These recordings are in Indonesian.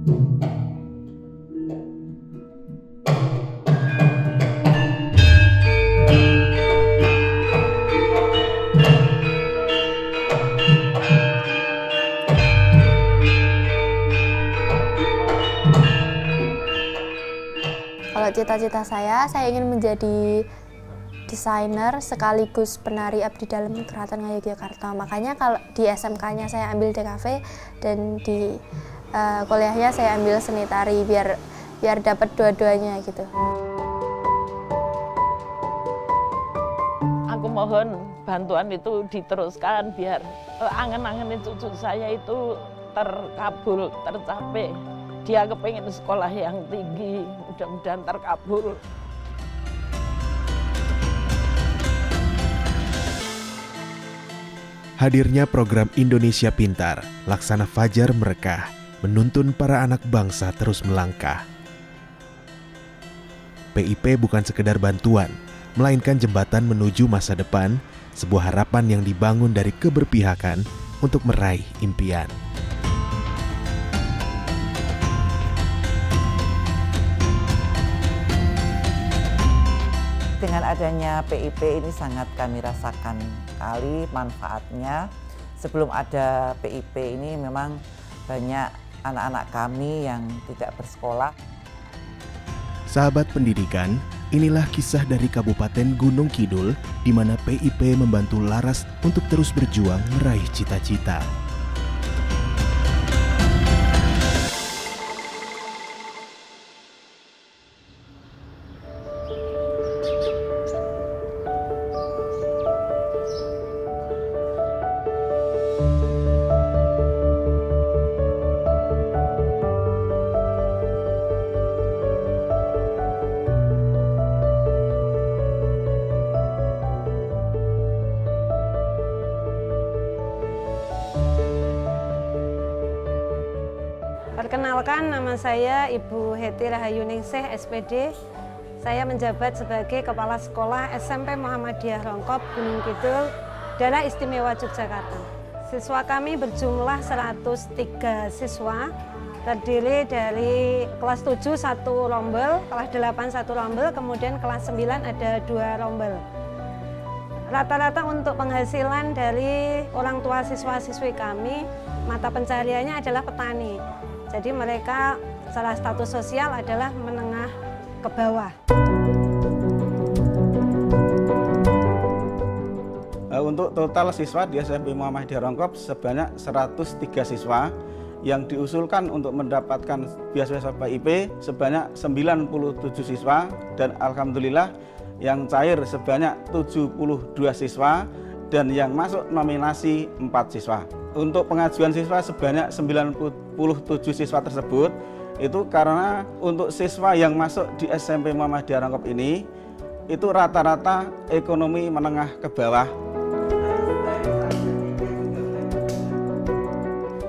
Kalau cita-cita saya ingin menjadi desainer sekaligus penari abdi dalam Keraton Ngayogyakarta. Makanya kalau di SMK-nya saya ambil DKV dan di kuliahnya saya ambil seni tari biar dapat dua-duanya gitu. Aku mohon bantuan itu diteruskan biar angan-angan cucu saya itu terkabul, tercapai. Dia kepengen sekolah yang tinggi, mudah-mudahan terkabul. Hadirnya program Indonesia Pintar, Laksana Fajar Merekah, menuntun para anak bangsa terus melangkah. PIP bukan sekedar bantuan, melainkan jembatan menuju masa depan, sebuah harapan yang dibangun dari keberpihakan untuk meraih impian. Dengan adanya PIP ini sangat kami rasakan sekali manfaatnya. Sebelum ada PIP ini memang banyak anak-anak kami yang tidak bersekolah. Sahabat pendidikan, inilah kisah dari Kabupaten Gunung Kidul di mana PIP membantu Laras untuk terus berjuang meraih cita-cita. Perkenalkan, nama saya Ibu Heti Rahayu Ningsih, SPD. Saya menjabat sebagai Kepala Sekolah SMP Muhammadiyah Rongkop, Gunung Kidul, Daerah Istimewa Yogyakarta. Siswa kami berjumlah 103 siswa, terdiri dari kelas 7 1 rombel, kelas 8 1 rombel, kemudian kelas 9 ada 2 rombel. Rata-rata untuk penghasilan dari orang tua siswa-siswi kami, mata pencahariannya adalah petani. Jadi mereka secara status sosial adalah menengah ke bawah. Untuk total siswa di SMP Muhammadiyah Rongkop sebanyak 103 siswa yang diusulkan untuk mendapatkan beasiswa PIP sebanyak 97 siswa dan alhamdulillah yang cair sebanyak 72 siswa dan yang masuk nominasi 4 siswa. Untuk pengajuan siswa sebanyak 97 siswa tersebut itu karena untuk siswa yang masuk di SMP Muhammadiyah Rongkop ini itu rata-rata ekonomi menengah ke bawah.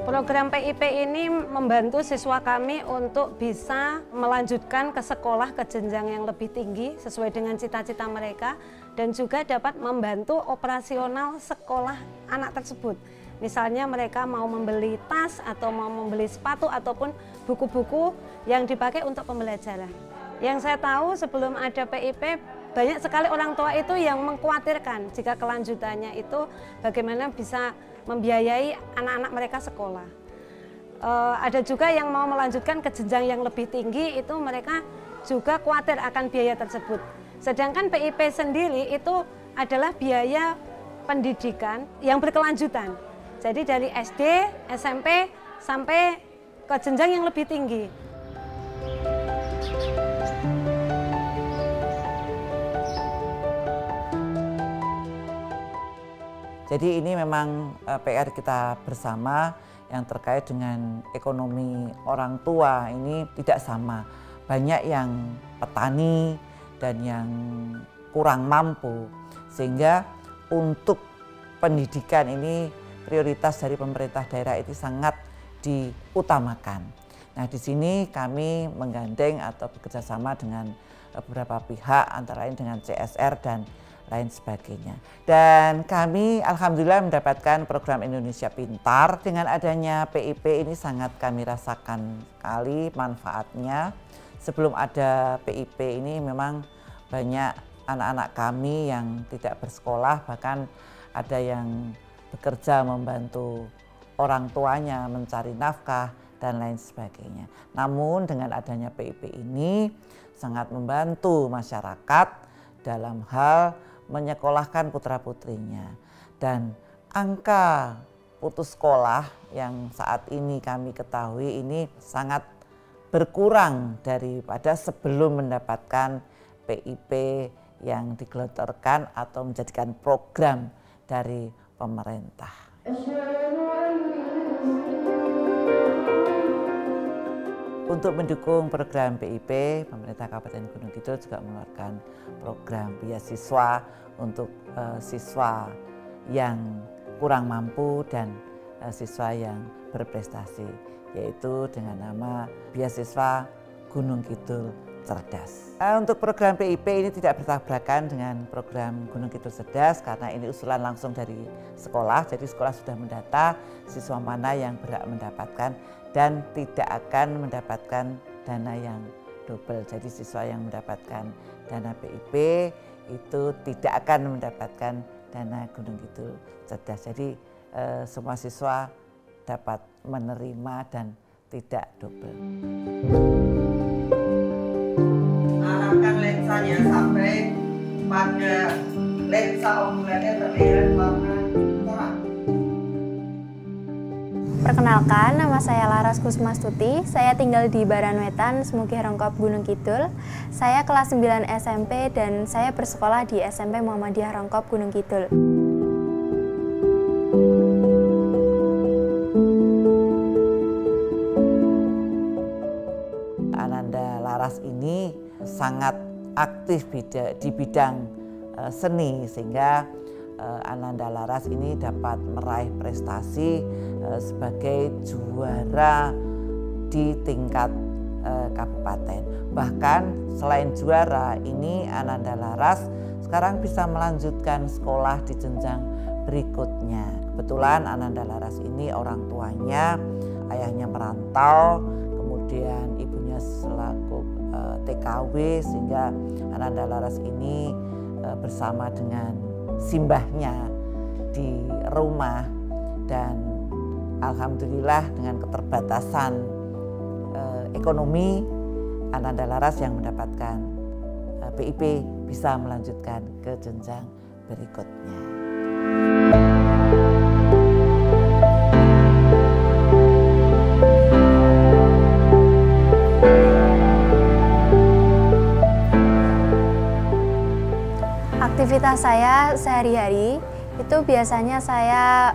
Program PIP ini membantu siswa kami untuk bisa melanjutkan ke sekolah ke jenjang yang lebih tinggi sesuai dengan cita-cita mereka dan juga dapat membantu operasional sekolah anak tersebut. Misalnya mereka mau membeli tas atau mau membeli sepatu ataupun buku-buku yang dipakai untuk pembelajaran. Yang saya tahu sebelum ada PIP, banyak sekali orang tua itu yang mengkhawatirkan jika kelanjutannya itu bagaimana bisa membiayai anak-anak mereka sekolah. Ada juga yang mau melanjutkan ke jenjang yang lebih tinggi, itu mereka juga khawatir akan biaya tersebut. Sedangkan PIP sendiri itu adalah biaya pendidikan yang berkelanjutan. Jadi dari SD, SMP, sampai ke jenjang yang lebih tinggi. Jadi ini memang PR kita bersama yang terkait dengan ekonomi orang tua ini tidak sama. Banyak yang petani dan yang kurang mampu. Sehingga untuk pendidikan ini prioritas dari pemerintah daerah itu sangat diutamakan. Nah, di sini kami menggandeng atau bekerjasama dengan beberapa pihak, antara lain dengan CSR dan lain sebagainya. Dan kami alhamdulillah mendapatkan program Indonesia Pintar. Dengan adanya PIP ini sangat kami rasakan sekali manfaatnya. Sebelum ada PIP ini memang banyak anak-anak kami yang tidak bersekolah, bahkan ada yang bekerja membantu orang tuanya mencari nafkah dan lain sebagainya. Namun dengan adanya PIP ini sangat membantu masyarakat dalam hal menyekolahkan putra-putrinya. Dan angka putus sekolah yang saat ini kami ketahui ini sangat berkurang daripada sebelum mendapatkan PIP yang digelontorkan atau menjadikan program dari pemerintah. Untuk mendukung program PIP, pemerintah Kabupaten Gunung Kidul juga mengeluarkan program beasiswa untuk siswa yang kurang mampu dan siswa yang berprestasi, yaitu dengan nama beasiswa Gunung Kidul Cerdas. Untuk program PIP ini tidak bertabrakan dengan program Gunung Kidul Cerdas karena ini usulan langsung dari sekolah, jadi sekolah sudah mendata siswa mana yang berhak mendapatkan dan tidak akan mendapatkan dana yang double. Jadi siswa yang mendapatkan dana PIP itu tidak akan mendapatkan dana Gunung Kidul Cerdas. Jadi semua siswa dapat menerima dan tidak double. Arahkan lensanya sampai pada lensa okulernya terlihat warna terang. Perkenalkan, nama saya Laras Kusmastuti. Saya tinggal di Baranwetan, Semugi Rongkop, Gunung Kidul. Saya kelas 9 SMP dan saya bersekolah di SMP Muhammadiyah Rongkop, Gunung Kidul. Ananda Laras ini sangat aktif di bidang seni, sehingga Ananda Laras ini dapat meraih prestasi sebagai juara di tingkat kabupaten. Bahkan selain juara ini, Ananda Laras sekarang bisa melanjutkan sekolah di jenjang berikutnya. Kebetulan Ananda Laras ini orang tuanya, ayahnya merantau, kemudian ibunya selaku TKW, sehingga Ananda Laras ini bersama dengan simbahnya di rumah, dan alhamdulillah dengan keterbatasan ekonomi, Ananda Laras yang mendapatkan PIP bisa melanjutkan ke jenjang berikutnya. Aktivitas saya sehari-hari itu biasanya saya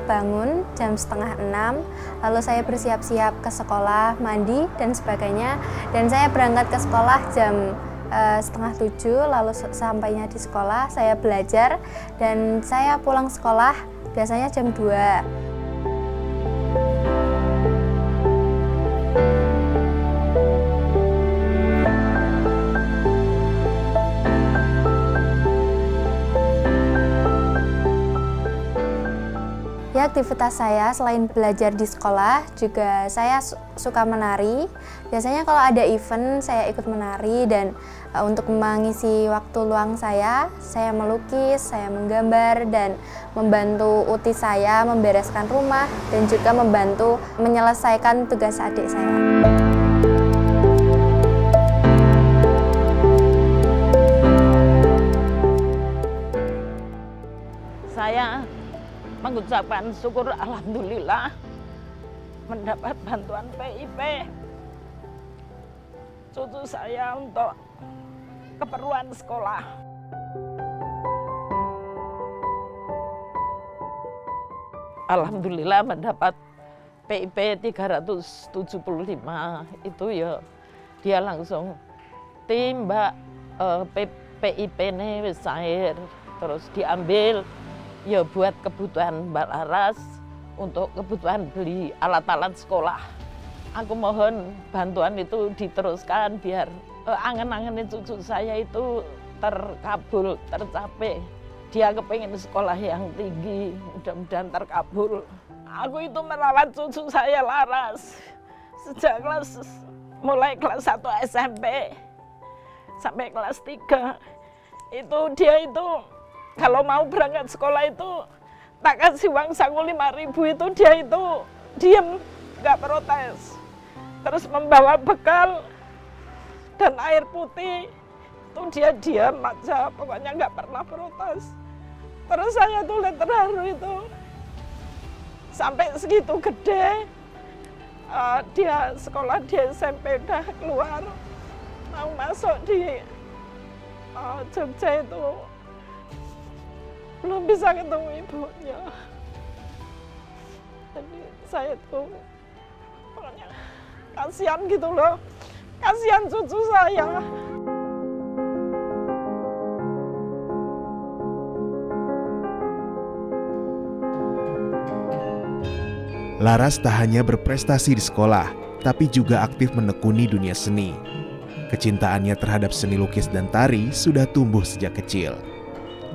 bangun jam 5:30, lalu saya bersiap-siap ke sekolah, mandi dan sebagainya, dan saya berangkat ke sekolah jam 6:30, lalu sampainya di sekolah saya belajar dan saya pulang sekolah biasanya jam 2. Ya, aktivitas saya selain belajar di sekolah juga saya suka menari. Biasanya kalau ada event saya ikut menari, dan untuk mengisi waktu luang saya melukis, saya menggambar dan membantu uti saya membereskan rumah dan juga membantu menyelesaikan tugas adik saya. Saya mengucapkan syukur alhamdulillah mendapat bantuan PIP cucu saya untuk keperluan sekolah. Alhamdulillah mendapat PIP 375 itu ya dia langsung Mbak PIP ini wis cair, terus diambil ya buat kebutuhan Mbak Laras untuk kebutuhan beli alat-alat sekolah. Aku mohon bantuan itu diteruskan biar angen-angenin cucu saya itu terkabul, tercapai. Dia kepengen sekolah yang tinggi, mudah-mudahan terkabul. Aku itu merawat cucu saya Laras sejak mulai kelas 1 SMP sampai kelas 3. Dia itu kalau mau berangkat sekolah itu tak kasih uang saku 5.000 itu dia itu diem, nggak protes. Terus membawa bekal dan air putih itu dia diam aja, pokoknya nggak pernah protes. Terus saya tuh terharu itu sampai segitu gede. Dia sekolah di SMP udah keluar, mau masuk di Jogja itu belum bisa ketemu ibunya. Jadi saya tuh pokoknya kasihan gitu loh, kasihan cucu saya. Laras tak hanya berprestasi di sekolah, tapi juga aktif menekuni dunia seni. Kecintaannya terhadap seni lukis dan tari sudah tumbuh sejak kecil.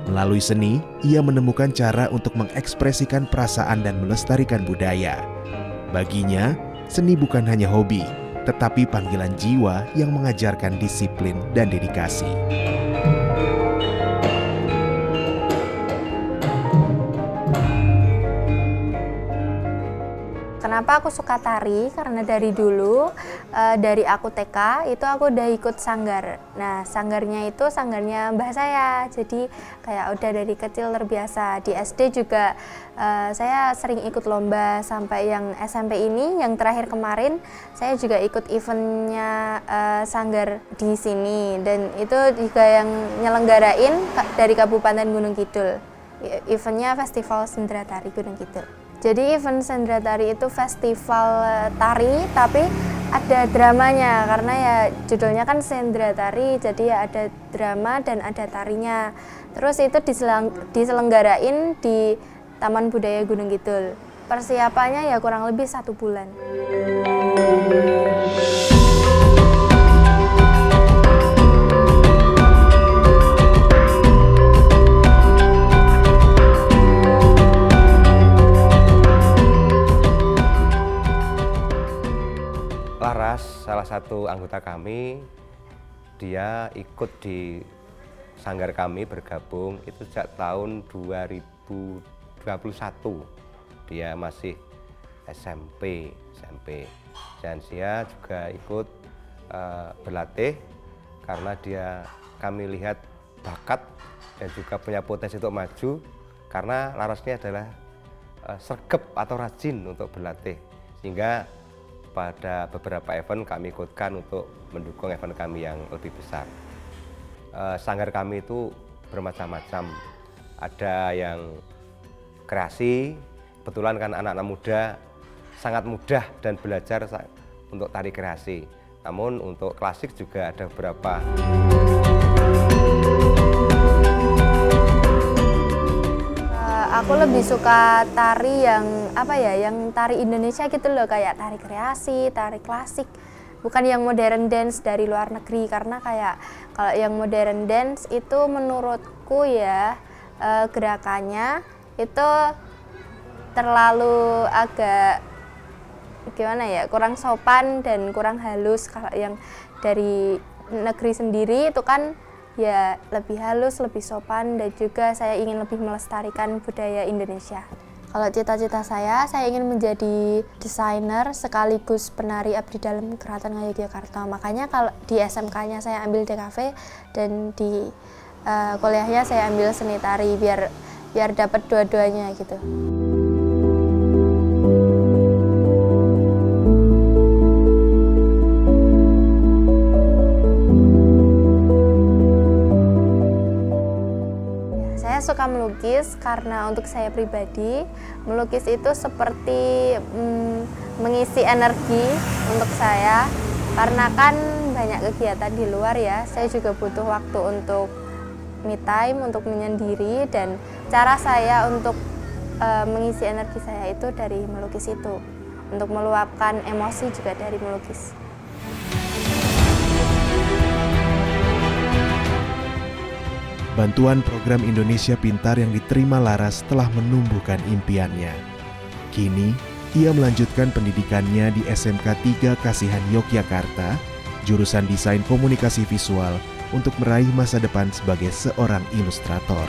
Melalui seni, ia menemukan cara untuk mengekspresikan perasaan dan melestarikan budaya. Baginya, seni bukan hanya hobi, tetapi panggilan jiwa yang mengajarkan disiplin dan dedikasi. Kenapa aku suka tari? Karena dari dulu, dari aku TK, itu aku udah ikut sanggar. Nah, sanggarnya itu sanggarnya mbah saya. Jadi kayak udah dari kecil terbiasa. Di SD juga saya sering ikut lomba sampai yang SMP ini, yang terakhir kemarin, saya juga ikut eventnya sanggar di sini. Dan itu juga yang nyelenggarain dari Kabupaten Gunung Kidul. Eventnya Festival Sendera Tari Gunung Kidul. Jadi event Sendera Tari itu festival tari, tapi ada dramanya karena ya judulnya kan Sendera Tari, jadi ya ada drama dan ada tarinya. Terus itu diselenggarain di Taman Budaya Gunung Kidul. Persiapannya ya kurang lebih 1 bulan. Laras, salah satu anggota kami, dia ikut di sanggar kami bergabung itu sejak tahun 2021. Dia masih SMP dan dia juga ikut berlatih karena kami lihat bakat dan juga punya potensi untuk maju karena Laras ini adalah sregep atau rajin untuk berlatih, sehingga pada beberapa event kami ikutkan untuk mendukung event kami yang lebih besar. Sanggar kami itu bermacam-macam, ada yang kreasi, kebetulan kan anak-anak muda sangat mudah dan belajar untuk tari kreasi. Namun untuk klasik juga ada beberapa. Aku lebih suka tari yang yang tari Indonesia gitu loh, kayak tari kreasi, tari klasik, bukan yang modern dance dari luar negeri. Karena kayak kalau yang modern dance itu menurutku ya gerakannya itu terlalu agak gimana ya, kurang sopan dan kurang halus. Kalau yang dari negeri sendiri itu kan ya lebih halus, lebih sopan, dan juga saya ingin lebih melestarikan budaya Indonesia. Kalau cita-cita saya ingin menjadi desainer sekaligus penari abdi dalam Keraton Ngayogyakarta. Makanya kalau di SMK-nya saya ambil DKV dan di kuliahnya saya ambil seni tari biar dapat dua-duanya gitu. Suka melukis karena untuk saya pribadi melukis itu seperti mengisi energi untuk saya, karena kan banyak kegiatan di luar ya, saya juga butuh waktu untuk me time, untuk menyendiri, dan cara saya untuk mengisi energi saya itu dari melukis itu, untuk meluapkan emosi juga dari melukis. Bantuan program Indonesia Pintar yang diterima Laras telah menumbuhkan impiannya. Kini, ia melanjutkan pendidikannya di SMK 3 Kasihan Yogyakarta, jurusan Desain Komunikasi Visual, untuk meraih masa depan sebagai seorang ilustrator.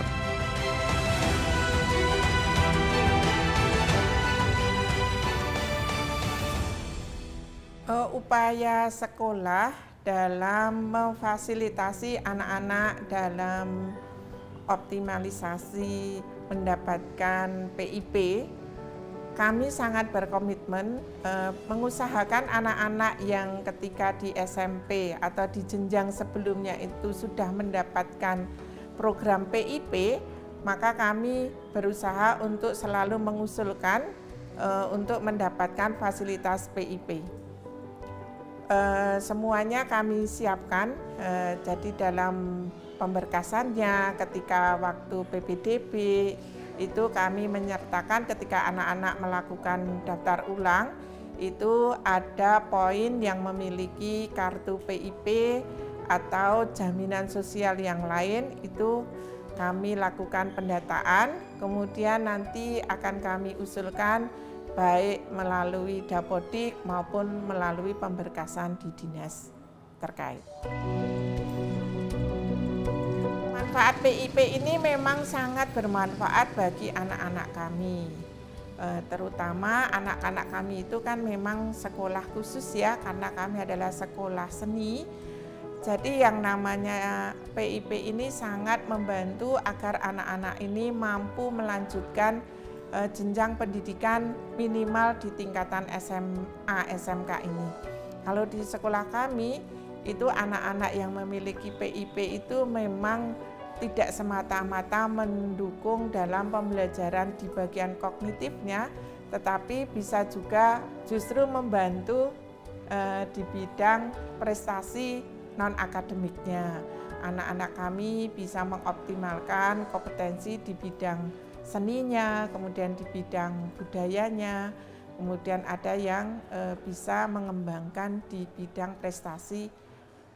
Upaya sekolah dalam memfasilitasi anak-anak dalam optimalisasi mendapatkan PIP, kami sangat berkomitmen mengusahakan anak-anak yang ketika di SMP atau di jenjang sebelumnya itu sudah mendapatkan program PIP, maka kami berusaha untuk selalu mengusulkan untuk mendapatkan fasilitas PIP. Semuanya kami siapkan, jadi dalam pemberkasannya ketika waktu PPDB itu kami menyertakan ketika anak-anak melakukan daftar ulang itu ada poin yang memiliki kartu PIP atau jaminan sosial yang lain, itu kami lakukan pendataan, kemudian nanti akan kami usulkan baik melalui Dapodik maupun melalui pemberkasan di dinas terkait. Manfaat PIP ini memang sangat bermanfaat bagi anak-anak kami, terutama anak-anak kami itu kan memang sekolah khusus ya, karena kami adalah sekolah seni. Jadi yang namanya PIP ini sangat membantu agar anak-anak ini mampu melanjutkan jenjang pendidikan minimal di tingkatan SMA, SMK ini. Kalau di sekolah kami, itu anak-anak yang memiliki PIP itu memang tidak semata-mata mendukung dalam pembelajaran di bagian kognitifnya, tetapi bisa juga justru membantu di bidang prestasi non-akademiknya. Anak-anak kami bisa mengoptimalkan kompetensi di bidang seninya, kemudian di bidang budayanya, kemudian ada yang bisa mengembangkan di bidang prestasi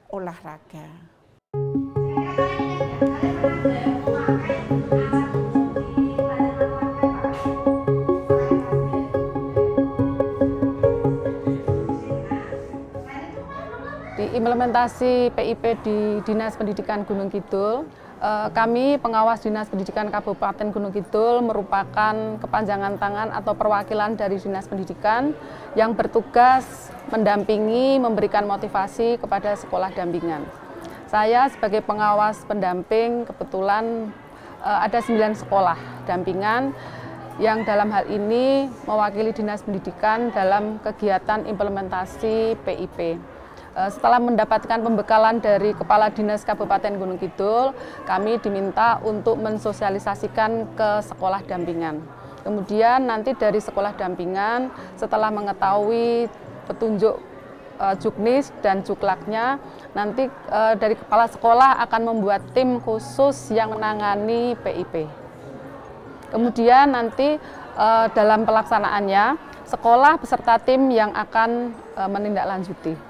olahraga. Di implementasi PIP di Dinas Pendidikan Gunung Kidul, kami pengawas Dinas Pendidikan Kabupaten Gunung Kidul merupakan kepanjangan tangan atau perwakilan dari Dinas Pendidikan yang bertugas mendampingi, memberikan motivasi kepada sekolah dampingan. Saya sebagai pengawas pendamping kebetulan ada 9 sekolah dampingan yang dalam hal ini mewakili Dinas Pendidikan dalam kegiatan implementasi PIP. Setelah mendapatkan pembekalan dari Kepala Dinas Kabupaten Gunung Kidul, kami diminta untuk mensosialisasikan ke sekolah dampingan. Kemudian nanti dari sekolah dampingan, setelah mengetahui petunjuk juknis dan juklaknya, nanti dari kepala sekolah akan membuat tim khusus yang menangani PIP. Kemudian nanti dalam pelaksanaannya, sekolah beserta tim yang akan menindaklanjuti.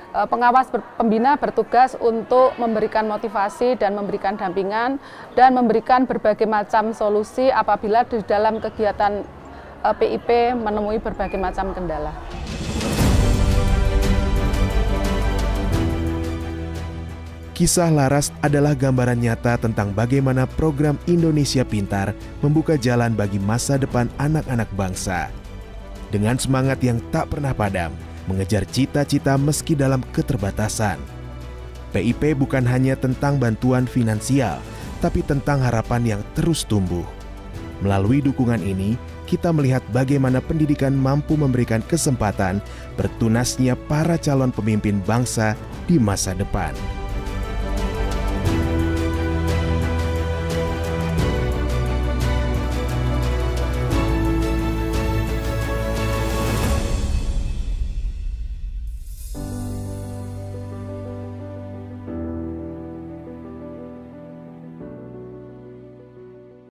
Pengawas pembina bertugas untuk memberikan motivasi dan memberikan dampingan dan memberikan berbagai macam solusi apabila di dalam kegiatan PIP menemui berbagai macam kendala. Kisah Laras adalah gambaran nyata tentang bagaimana program Indonesia Pintar membuka jalan bagi masa depan anak-anak bangsa. Dengan semangat yang tak pernah padam, mengejar cita-cita meski dalam keterbatasan. PIP bukan hanya tentang bantuan finansial, tapi tentang harapan yang terus tumbuh. Melalui dukungan ini, kita melihat bagaimana pendidikan mampu memberikan kesempatan bertunasnya para calon pemimpin bangsa di masa depan.